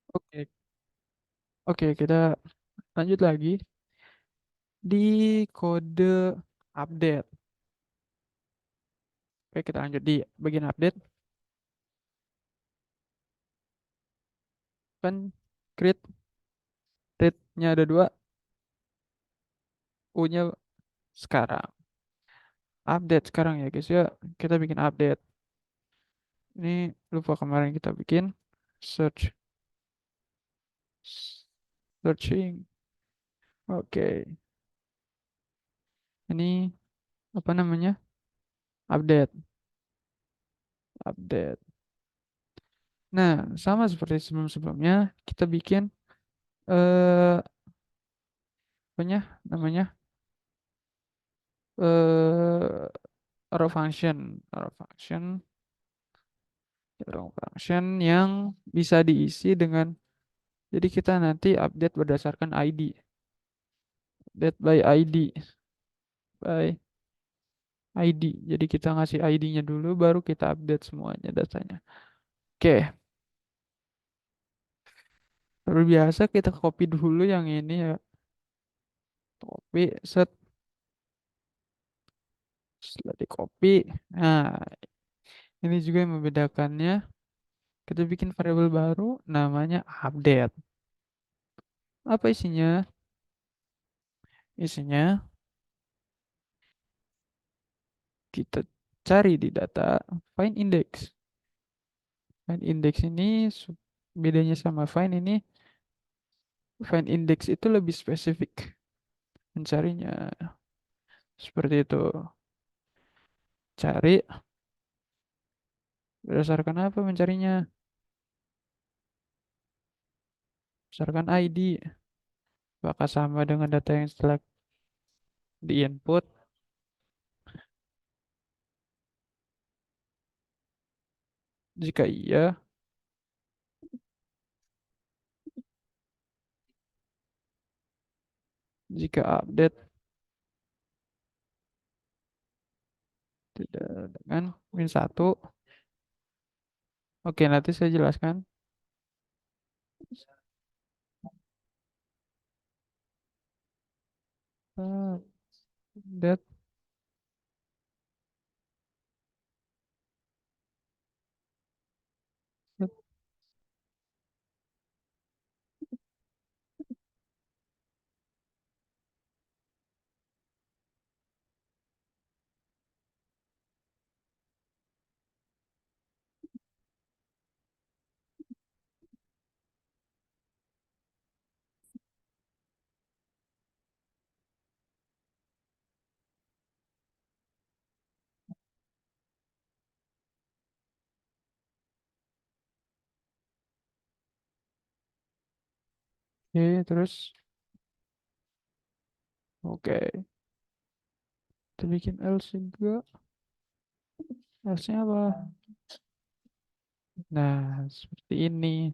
Oke, oke, kita lanjut lagi di kode update. Oke, kita lanjut di bagian update. Kan create rate-nya ada dua, U-nya sekarang. Update sekarang ya guys ya. Kita bikin update. Ini lupa kemarin kita bikin search searching. Oke, ini apa namanya? Update, update. Nah, sama seperti sebelum-sebelumnya, kita bikin apanya namanya? eh Arrow function, arrow function, arrow function yang bisa diisi dengan, jadi kita nanti update berdasarkan ID, update by ID, by ID. Jadi kita ngasih ID-nya dulu, baru kita update semuanya datanya. Oke, seperti biasa kita copy dulu yang ini ya, copy, set, setelah di copy. Nah, ini juga yang membedakannya. Kita bikin variabel baru, namanya update. Apa isinya? Isinya kita cari di data find index. Find index ini bedanya sama find ini, find index itu lebih spesifik mencarinya. Seperti itu. Cari berdasarkan apa mencarinya? Berdasarkan ID. Apakah sama dengan data yang setelah di input? Jika iya, jika update tidak dengan min 1. Oke, nanti saya jelaskan. Update. Oke, terus oke, kita bikin else juga. Else-nya apa? Nah, seperti ini.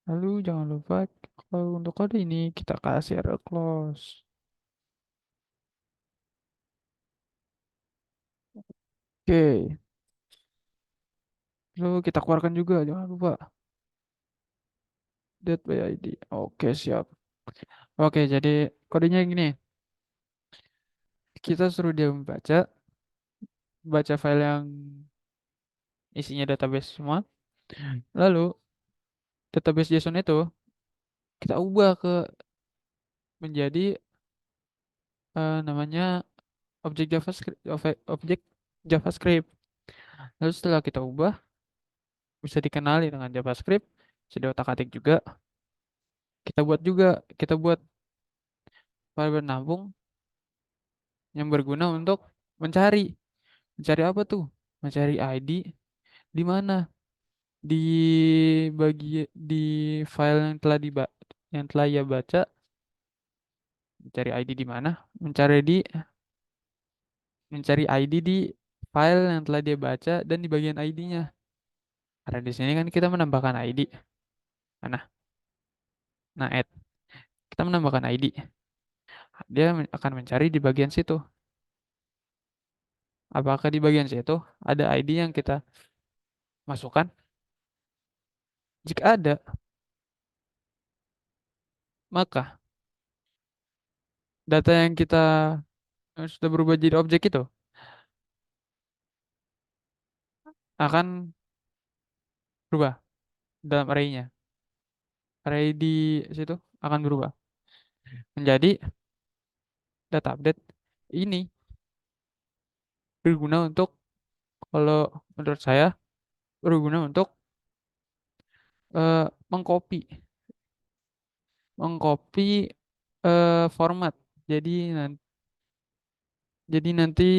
Lalu jangan lupa kalau untuk kode ini kita kasih error close. Oke, lalu kita keluarkan juga, jangan lupa date by ID. Oke, siap. Oke, jadi kodenya gini. Kita suruh dia baca file yang isinya database semua. Lalu database JSON itu kita ubah menjadi namanya objek JavaScript, objek JavaScript. Lalu setelah kita ubah, bisa dikenali dengan JavaScript, bisa diotak-atik juga. Kita buat variabel nabung yang berguna untuk mencari. Mencari apa tuh? Mencari ID di mana? Di di file yang telah ia baca. Mencari ID di mana? Mencari ID di file yang telah dia baca dan di bagian ID-nya. Karena di sini kan kita menambahkan ID. Nah, add. Kita menambahkan ID. Dia akan mencari di bagian situ. Apakah di bagian situ ada ID yang kita masukkan? Jika ada, Maka data yang kita sudah berubah jadi objek itu akan berubah dalam arraynya. Array di situ akan berubah menjadi data update. Ini berguna untuk, kalau menurut saya, berguna untuk mengcopy mengcopy format. Jadi nanti jadi nanti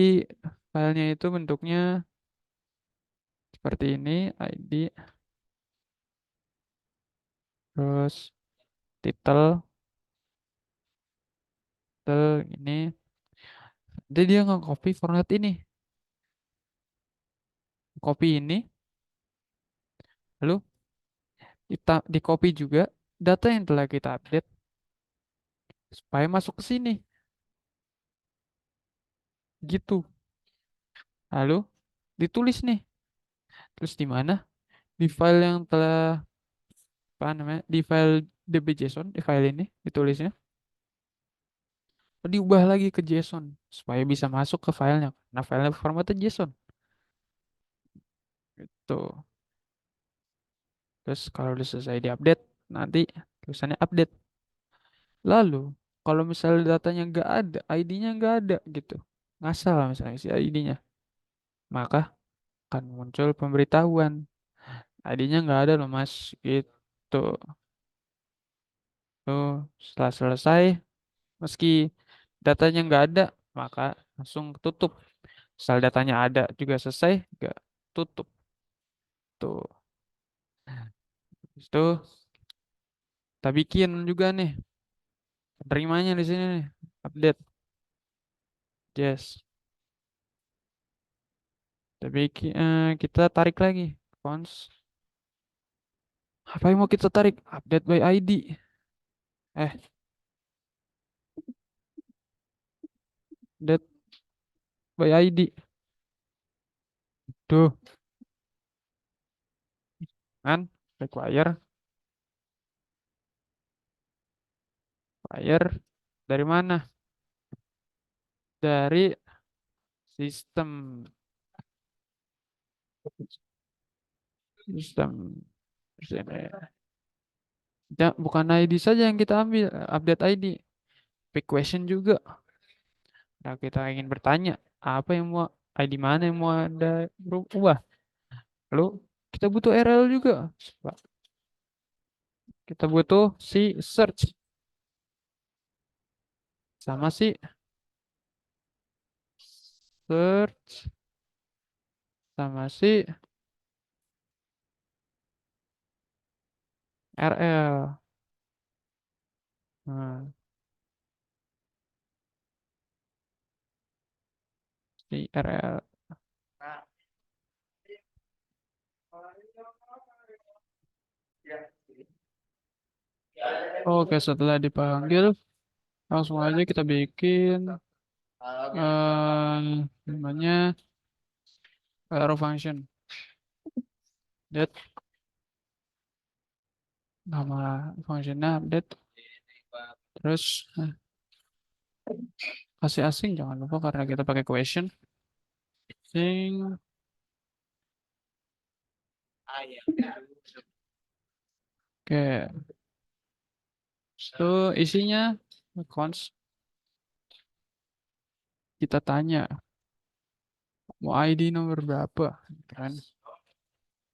filenya itu bentuknya seperti ini, ID, terus title, ini. Jadi dia nge-copy format ini, copy ini, lalu kita di copy juga data yang telah kita update supaya masuk ke sini, gitu. Lalu ditulis nih, terus di mana? Di file yang telah, apa namanya? Di file db.json, di file ini ditulisnya, diubah lagi ke JSON supaya bisa masuk ke filenya. Nah, filenya formatnya JSON. Tuh. Terus kalau udah selesai diupdate, nanti tulisannya update. Lalu, kalau misalnya datanya nggak ada, ID-nya nggak ada gitu, ngasal lah misalnya si ID-nya, maka akan muncul pemberitahuan ID-nya nggak ada loh mas, gitu. Tuh, setelah selesai, meski datanya nggak ada, maka langsung tutup. Misal datanya ada juga selesai, nggak tutup. Tuh, itu kita bikin juga nih terimanya di sini nih, update. Yes. Tapi kita tarik lagi cons. Apa yang mau kita tarik? Update by ID. Eh, update by ID. Tuh, kan? Require, require dari mana? Dari sistem, sistem. Sini. Ya, bukan ID saja yang kita ambil, update ID. Pick question juga. Nah, kita ingin bertanya, apa yang mau, ID mana yang mau ada berubah? Lalu kita butuh URL juga. Kita butuh si search sama si search sama si RL. Nah, si RL. Oke, setelah dipanggil, langsung aja kita bikin namanya arrow function. That nama functionnya update. Terus kasih asing jangan lupa karena kita pakai question. Asing. Oke, so isinya cons, kita tanya mau ID nomor berapa, kan?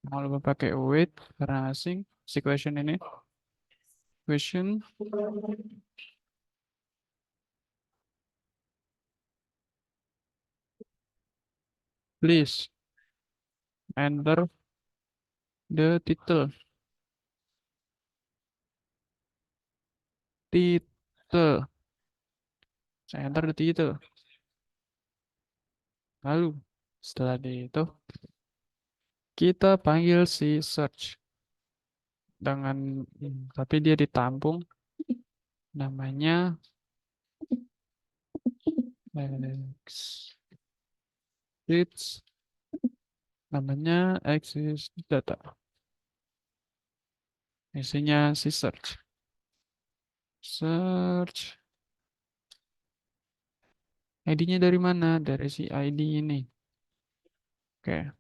Mau lupa pakai wait karena asing. Si question ini, question, please enter the title. Title. Saya enter the title. Lalu setelah itu kita panggil si search dengan, tapi dia ditampung namanya exist, namanya exist data, isinya si search. Search. ID-nya dari mana? Dari si ID ini. Oke.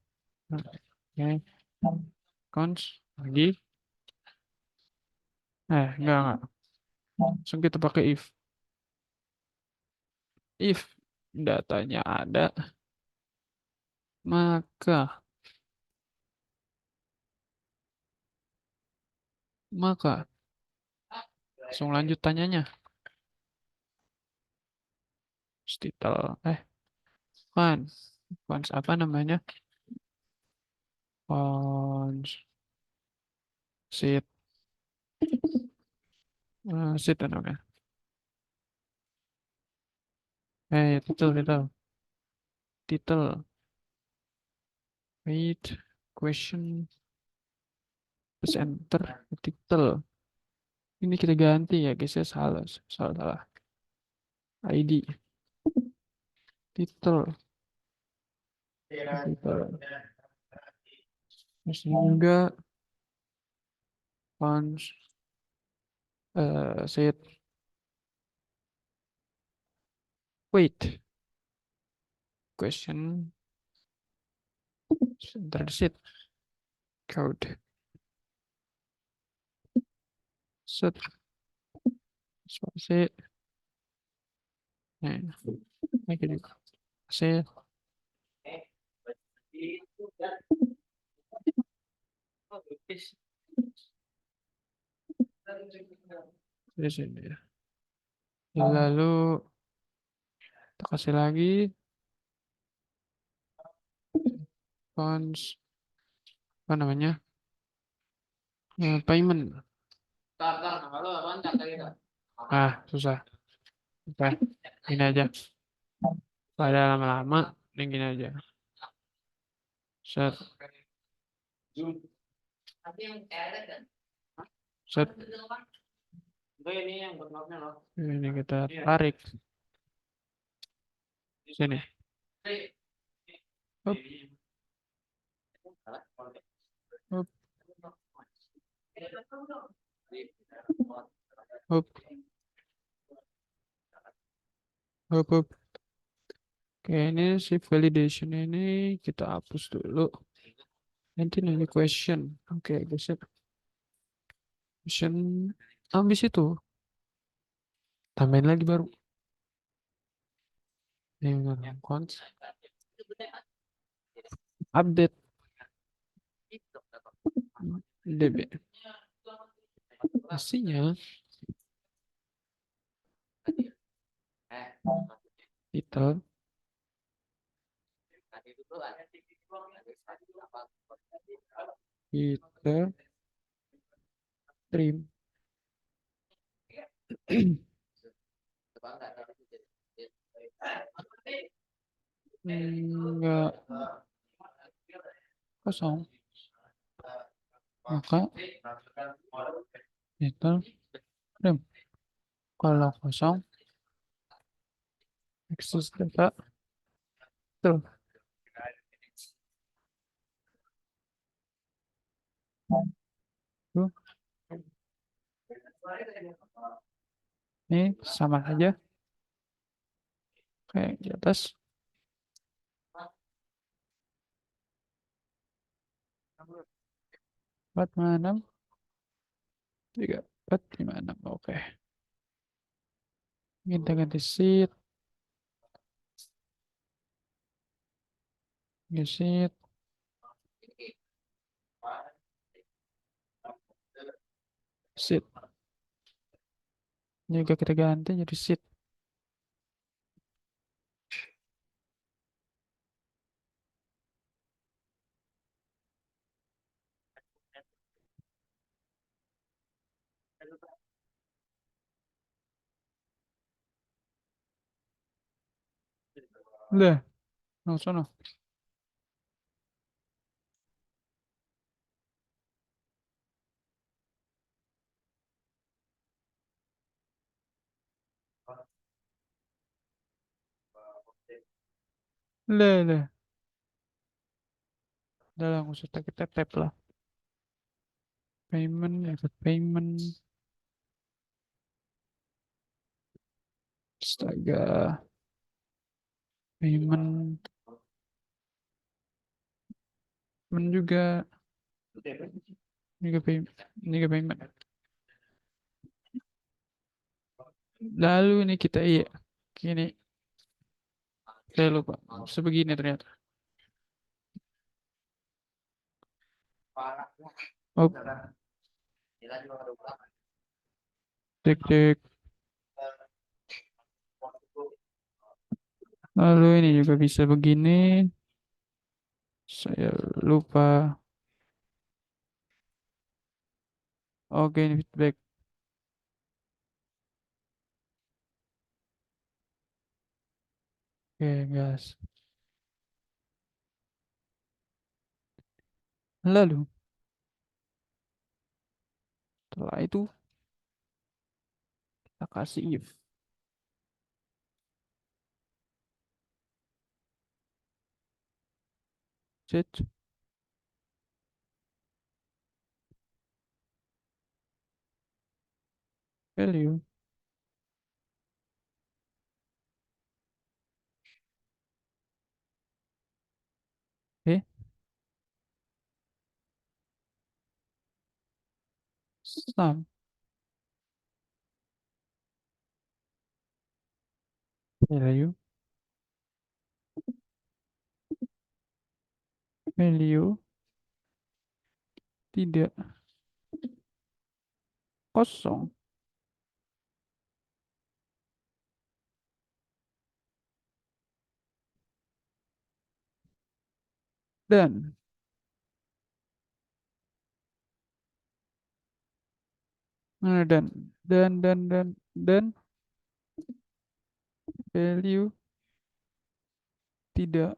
Oke. Cons. Lagi. Enggak. Langsung kita pakai if. If datanya ada, maka maka langsung lanjut tanyanya. Title. Font. Font apa namanya? Font. Sheet. Sheet namanya. Title. Title. Wait. Question. Terus enter. Title. Ini kita ganti ya guys ya. Salah. ID. Title. Title. Terus juga font. Sheet. Wait. Question. Enter the sheet. Code. Set. Spasi. Nah, ini juga. Set. Di sini ya. Lalu kita kasih lagi funds apa namanya? Payment. Susah. Oke, ini aja. Pada lama-lama, ini gini aja. Set. Set. Ini kita tarik. Sini. Hop. Hop. Hop. Hop. Hop. Oke, ini shift validation ini kita hapus dulu. Nanti nanya question. Oke, geser. Question. Habis itu. Tambahin lagi baru. Ini cons. Update. DB. Pastinya. Title. Kita trim. Enggak kosong. Maka title trim. Kalau kosong, access data. Tuh. Tuh. Ini sama aja. Kayak di atas. 456. 3, 4, 5, 6. Oke. Kita ganti sheet. Sheet. Sheet. Ini juga kita ganti jadi sheet. Udah. Langsung. Udah. Udah lah, nggak usah kita tap lah. Payment, ikut payment. Astaga, payment, juga juga payment. Lalu ini kita iya, gini, saya lupa, sebegini ternyata. Oh, cek cek. Lalu ini juga bisa begini. Saya lupa. Oke, ini feedback. Oke, guys. Lalu, setelah itu kita kasih if. Set value. Oke, sum value. Value tidak kosong. Dan, mana dan value tidak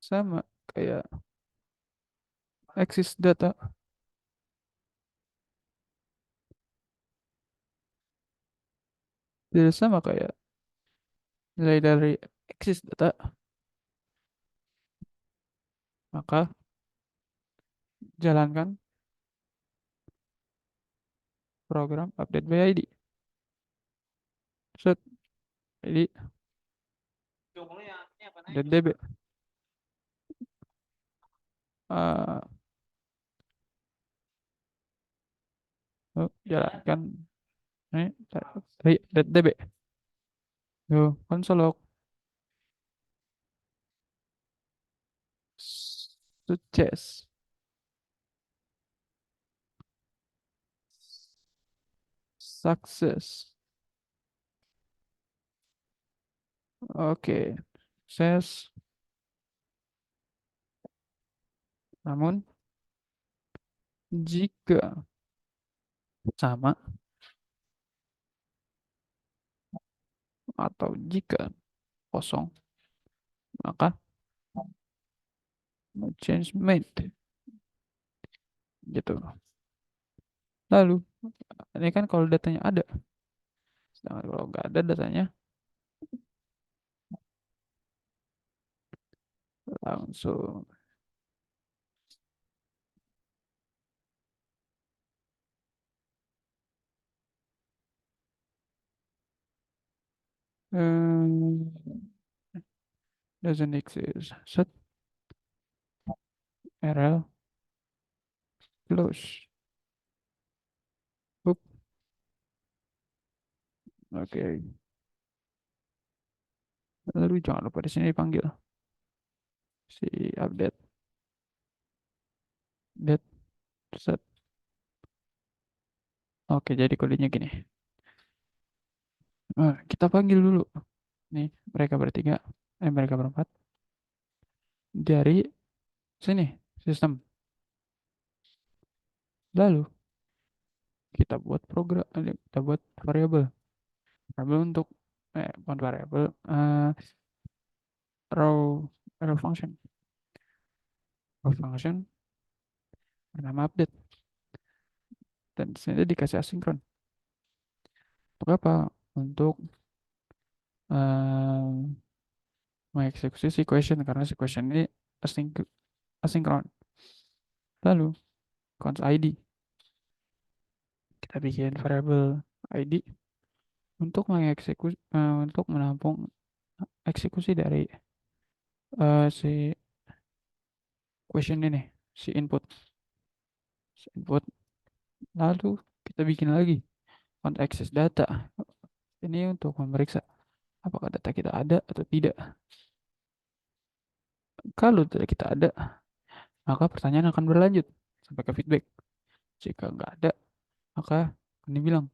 sama kayak exist data. Tidak sama kayak nilai dari exist data. Maka jalankan program update by ID. Set ID dan DB. Ah, jalankan ini dari DB. Yo, konsol log sukses. Success. Oke, sukses. Namun jika sama atau jika kosong, maka no change made gitu. Lalu ini kan kalau datanya ada, sedangkan kalau nggak ada datanya langsung doesn't exist. Set RL close. Oop, oke. Lalu jangan lupa di sini dipanggil si update date set. Oke, jadi kodenya gini. Kita panggil dulu nih mereka bertiga, mereka berempat dari sini sistem. Lalu kita buat program, kita buat variabel. Variabel untuk bukan variabel, row row function. Row function bernama update dan di sini dikasih asinkron. Untuk apa? Untuk mengeksekusi si question karena si question ini asinkron. Lalu const ID kita bikin variabel ID untuk mengeksekusi untuk menampung eksekusi dari si question ini, si input. Lalu kita bikin lagi count access data. Ini untuk memeriksa apakah data kita ada atau tidak. Kalau data kita ada, maka pertanyaan akan berlanjut sampai ke feedback. Jika nggak ada, maka ini bilang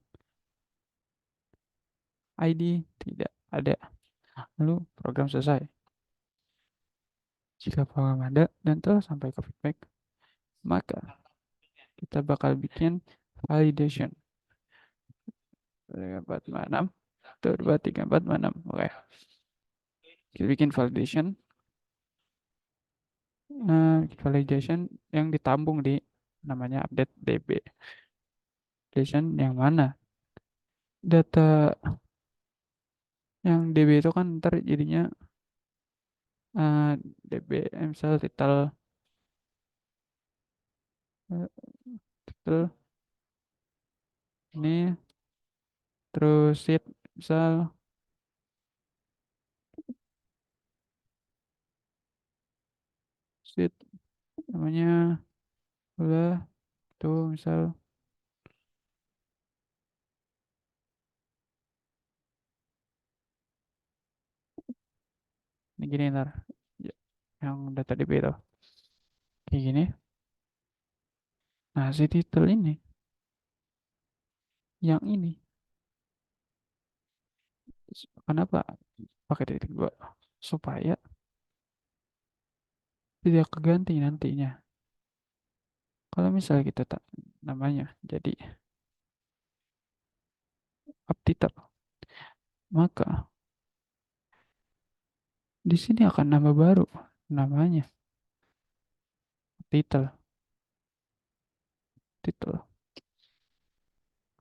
ID tidak ada. Lalu program selesai. Jika program ada dan telah sampai ke feedback, maka kita bakal bikin validation. 4, 6, 2, 3, 4, 6. Oke. Kita bikin validation. Validation yang ditambung di namanya update DB. Validation yang mana? Data yang DB itu kan ntar jadinya eh, DB misal title ini terus sheet misal sheet namanya udah tuh misal ini gini ntar yang data DB itu kayak gini. Nah si title ini yang ini kenapa pakai titik dua supaya tidak keganti nantinya kalau misalnya kita tak namanya jadi updater, maka di sini akan nambah baru namanya title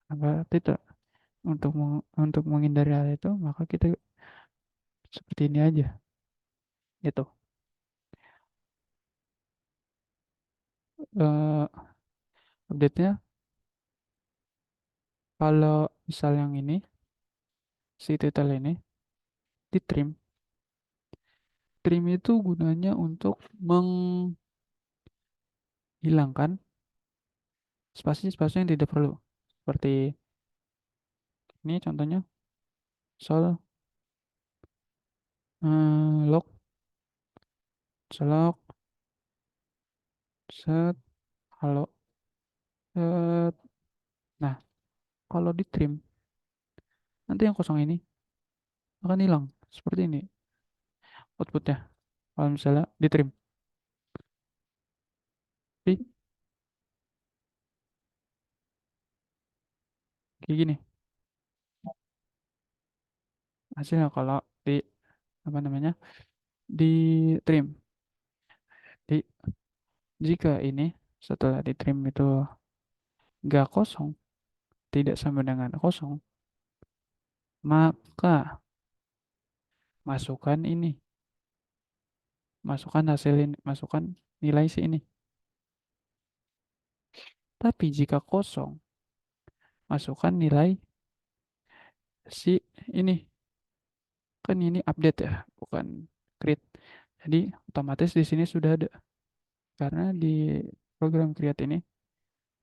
nambah title untuk menghindari hal itu maka kita seperti ini aja gitu. eh Update-nya kalau misal yang ini si title ini di trim itu gunanya untuk menghilangkan spasi-spasi yang tidak perlu seperti ini contohnya sol log slog set halo set. Nah kalau di trim nanti yang kosong ini akan hilang seperti ini outputnya kalau misalnya di trim. Jadi kayak gini hasilnya kalau di apa namanya di trim. Di jika ini setelah di trim itu nggak kosong, tidak sama dengan kosong, maka masukkan ini, masukkan hasil ini, masukkan nilai si ini. Tapi jika kosong, masukkan nilai si ini. Kan ini update ya, bukan create. Jadi otomatis di sini sudah ada. Karena di program create ini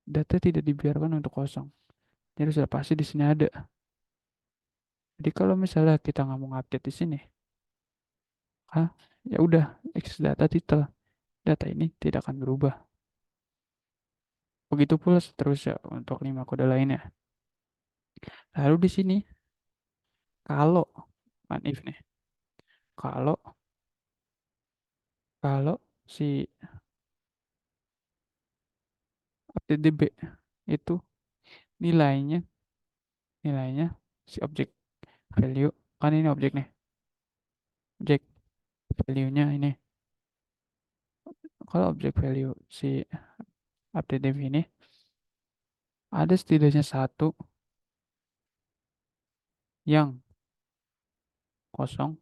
data tidak dibiarkan untuk kosong. Jadi sudah pasti di sini ada. Jadi kalau misalnya kita nggak mau update di sini, ah, ya udah, access data title. Data ini tidak akan berubah. Begitu pula seterusnya untuk 5 kode lainnya. Lalu di sini, kalau manif nih, kalau kalau si update DB itu nilainya nilainya si objek value kan ini objek nih, objek value-nya ini. Kalau objek value si update DB ini ada setidaknya satu yang kosong,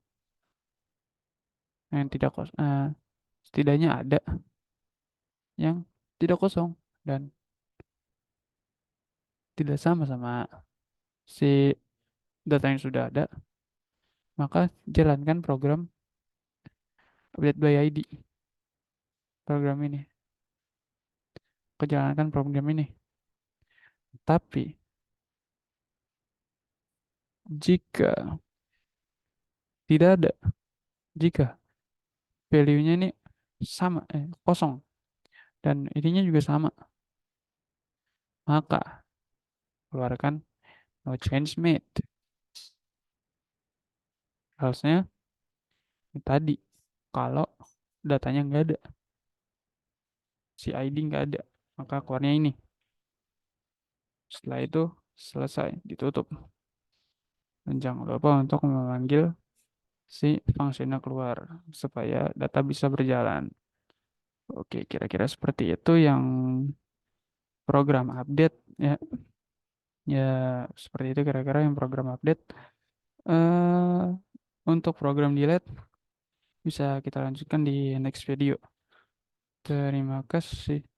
yang tidak kosong, setidaknya ada yang tidak kosong dan tidak sama sama si data yang sudah ada, maka jalankan program update by ID. Program ini. Jalankan program ini. Tapi jika tidak ada, jika value-nya ini sama, kosong, dan ininya juga sama, maka keluarkan no change made. Harusnya tadi, kalau datanya nggak ada, si ID nggak ada, maka keluarnya ini. Setelah itu selesai, ditutup. Dan jangan lupa untuk memanggil si fungsinya keluar supaya data bisa berjalan. Oke, kira-kira seperti itu yang program update ya. Ya, seperti itu kira-kira yang program update. eh untuk program delete bisa kita lanjutkan di next video. Terima kasih.